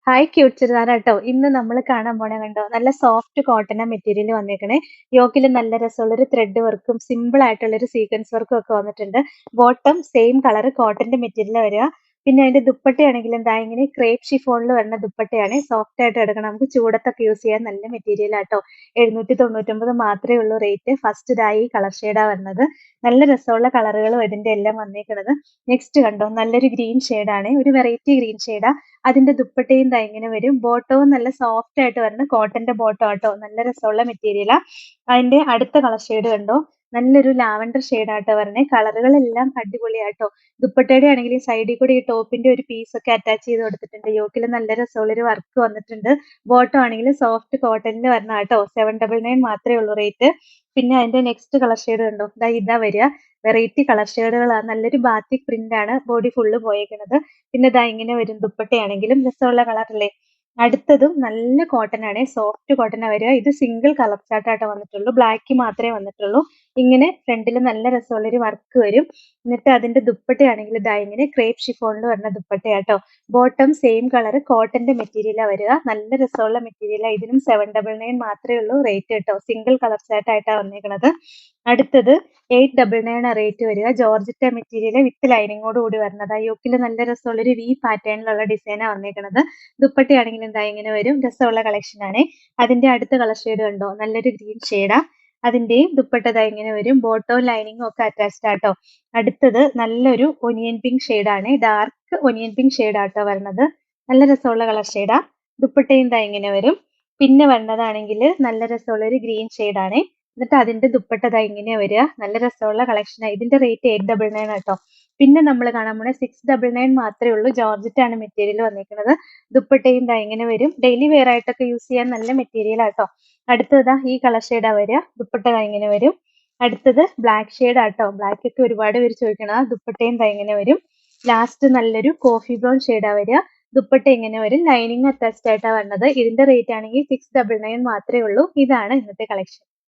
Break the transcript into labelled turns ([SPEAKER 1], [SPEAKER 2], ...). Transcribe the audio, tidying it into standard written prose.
[SPEAKER 1] Hi cute ചുരിദാറാട്ടോ. ഇന്ന് നമ്മൾ കാണാൻ പോണ കണ്ടോ നല്ല സോഫ്റ്റ് കോട്ടൺ മെറ്റീരിയൽ വന്നേക്കണേ. യോക്കിൽ നല്ല രസമുള്ളൊരു ത്രെഡ് വർക്കും സിമ്പിൾ ആയിട്ടുള്ളൊരു സീക്വൻസ് വർക്കും ഒക്കെ വന്നിട്ടുണ്ട്. ബോട്ടം സെയിം കളർ കോട്ടന്റെ മെറ്റീരിയൽ വരിക. പിന്നെ അതിന്റെ ദുപ്പട്ടയാണെങ്കിൽ എന്താ ഇങ്ങനെ ക്രേപ്പ് ഷിഫോണിൽ വരുന്ന ദുപ്പട്ടയാണ്. സോഫ്റ്റ് ആയിട്ട് എടുക്കണം, നമുക്ക് ചൂടത്തൊക്കെ യൂസ് ചെയ്യാൻ നല്ല മെറ്റീരിയൽ ആട്ടോ. 799 മാത്രമേ ഉള്ളൂ റേറ്റ്. ഫസ്റ്റ് ഇതായി കളർ ഷെയ്ഡാ വരുന്നത്. നല്ല രസമുള്ള കളറുകളും ഇതിന്റെ എല്ലാം വന്നേക്കുന്നത്. നെക്സ്റ്റ് കണ്ടോ നല്ലൊരു ഗ്രീൻ ഷെയ്ഡാണ്, ഒരു വെറൈറ്റി ഗ്രീൻ ഷെയ്ഡാ. അതിന്റെ ദുപ്പട്ടയും ദാ ഇങ്ങനെ വരും. ബോട്ടവും നല്ല സോഫ്റ്റ് ആയിട്ട് വരുന്ന കോട്ടന്റെ ബോട്ടം ആട്ടോ. നല്ല രസമുള്ള മെറ്റീരിയലാ. അതിന്റെ അടുത്ത കളർ ഷെയ്ഡ് കണ്ടോ, നല്ലൊരു ലാവൻഡർ ഷെയ്ഡാട്ടോ വരണേ. കളറുകളെല്ലാം അടിപൊളിയാട്ടോ. ദുപ്പട്ടയുടെ ആണെങ്കിൽ ഈ സൈഡിൽ കൂടി ഈ ടോപ്പിന്റെ ഒരു പീസ് ഒക്കെ അറ്റാച്ച് ചെയ്ത് കൊടുത്തിട്ടുണ്ട്. യോക്കിൽ നല്ല രസമുള്ളൊരു വർക്ക് വന്നിട്ടുണ്ട്. ബോട്ടം ആണെങ്കിൽ സോഫ്റ്റ് കോട്ടണിൽ വരണ കേട്ടോ. 799 മാത്രമേ ഉള്ളൂ റേറ്റ്. പിന്നെ അതിന്റെ നെക്സ്റ്റ് കളർ ഷെയ്ഡ് കണ്ടോ, ഇതാ വരിക. വെറൈറ്റി കളർ ഷെയ്ഡുകളാണ്. നല്ലൊരു ബാത്തിക് പ്രിന്റ് ആണ് ബോഡി ഫുള്ള് പോയേക്കുന്നത്. പിന്നെ ദാ ഇങ്ങനെ വരും. ദുപ്പട്ടയാണെങ്കിലും രസമുള്ള കളറല്ലേ. അടുത്തതും നല്ല കോട്ടൺ ആണ്, സോഫ്റ്റ് കോട്ടനാ വരിക. ഇത് സിംഗിൾ കളർ ചാർട്ടാട്ടോ വന്നിട്ടുള്ളൂ, ബ്ലാക്ക് മാത്രമേ വന്നിട്ടുള്ളൂ. ഇങ്ങനെ ഫ്രണ്ടിൽ നല്ല രസമുള്ളൊരു വർക്ക് വരും. എന്നിട്ട് അതിന്റെ ദുപ്പട്ടയാണെങ്കിൽ ഇതാ ഇങ്ങനെ ക്രേപ്പ് ഷിഫോണിൽ വരുന്ന ദുപ്പട്ടയാട്ടോ. ബോട്ടം സെയിം കളർ കോട്ടന്റെ മെറ്റീരിയലാ വരിക. നല്ല രസമുള്ള മെറ്റീരിയലാ. ഇതിനും 799 മാത്രമേ ഉള്ളൂ റേറ്റ് കേട്ടോ. സിംഗിൾ കളർ ചാർട്ടായിട്ടാണ് വന്നേക്കുന്നത്. അടുത്തത് 899 റേറ്റ് വരിക. ജോർജറ്റ് മെറ്റീരിയൽ വിത്ത് ലൈനിങ്ങോട് കൂടി വരുന്നത്. യോക്കിൽ നല്ല രസമുള്ളൊരു വി പാറ്റേണിലുള്ള ഡിസൈനാണ് വന്നേക്കുന്നത്. ദുപ്പട്ടയാണെങ്കിൽ എന്താ ഇങ്ങനെ വരും. രസമുള്ള കളക്ഷൻ ആണ്. അതിന്റെ അടുത്ത കളർ ഷെയ്ഡ് കണ്ടോ, നല്ലൊരു ഗ്രീൻ ഷെയ്ഡാ. അതിന്റെയും ദുപ്പട്ട ദാ ഇങ്ങനെ വരും. ബോട്ടവും ലൈനിങ്ങും ഒക്കെ അറ്റാച്ച്ഡ് ആട്ടോ. അടുത്തത് നല്ലൊരു ഒനിയൻ പിങ്ക് ഷെയ്ഡാണ്, ഡാർക്ക് ഒനിയൻ പിങ്ക് ഷെയ്ഡാട്ടോ വരുന്നത്. നല്ല രസമുള്ള കളർ ഷെയ്ഡാ. ദുപ്പട്ടയും ദാ ഇങ്ങനെ വരും. പിന്നെ വരുന്നതാണെങ്കിൽ നല്ല രസമുള്ളൊരു ഗ്രീൻ ഷെയ്ഡാണ്. എന്നിട്ട് അതിന്റെ ദുപ്പട്ട ദാ ഇങ്ങനെയാ വരിക. നല്ല രസമുള്ള കളക്ഷനാ. ഇതിന്റെ റേറ്റ് 899 കേട്ടോ. പിന്നെ നമ്മൾ കാണാൻ പോണേ 699 മാത്രമേ ഉള്ളൂ. ജോർജറ്റ് ആണ് മെറ്റീരിയൽ വന്നിരിക്കുന്നത്. ദുപ്പട്ടയും ദാ ഇങ്ങനെ വരും. ഡെയിലി വെയർ ആയിട്ടൊക്കെ യൂസ് ചെയ്യാൻ നല്ല മെറ്റീരിയൽ ആട്ടോ. അടുത്തത് ഈ കളർ ഷെയ്ഡാ വരിക. ദുപ്പട്ട ദാ ഇങ്ങനെ വരും. അടുത്തത് ബ്ലാക്ക് ഷെയ്ഡ് ആട്ടോ. ബ്ലാക്ക് ഒക്കെ ഒരുപാട് പേര് ചോദിക്കണ. ദുപ്പട്ടയും ദാ ഇങ്ങനെ വരും. ലാസ്റ്റ് നല്ലൊരു കോഫി ബ്രൗൺ ഷെയ്ഡാ വരിക. ദുപ്പട്ട ഇങ്ങനെ വരും. ലൈനിങ് അറ്റാച്ച്ഡ് ആയിട്ടാ വരുന്നത്. ഇതിന്റെ റേറ്റ് ആണെങ്കിൽ 699 മാത്രമേ ഉള്ളൂ. ഇതാണ് ഇന്നത്തെ കളക്ഷൻ.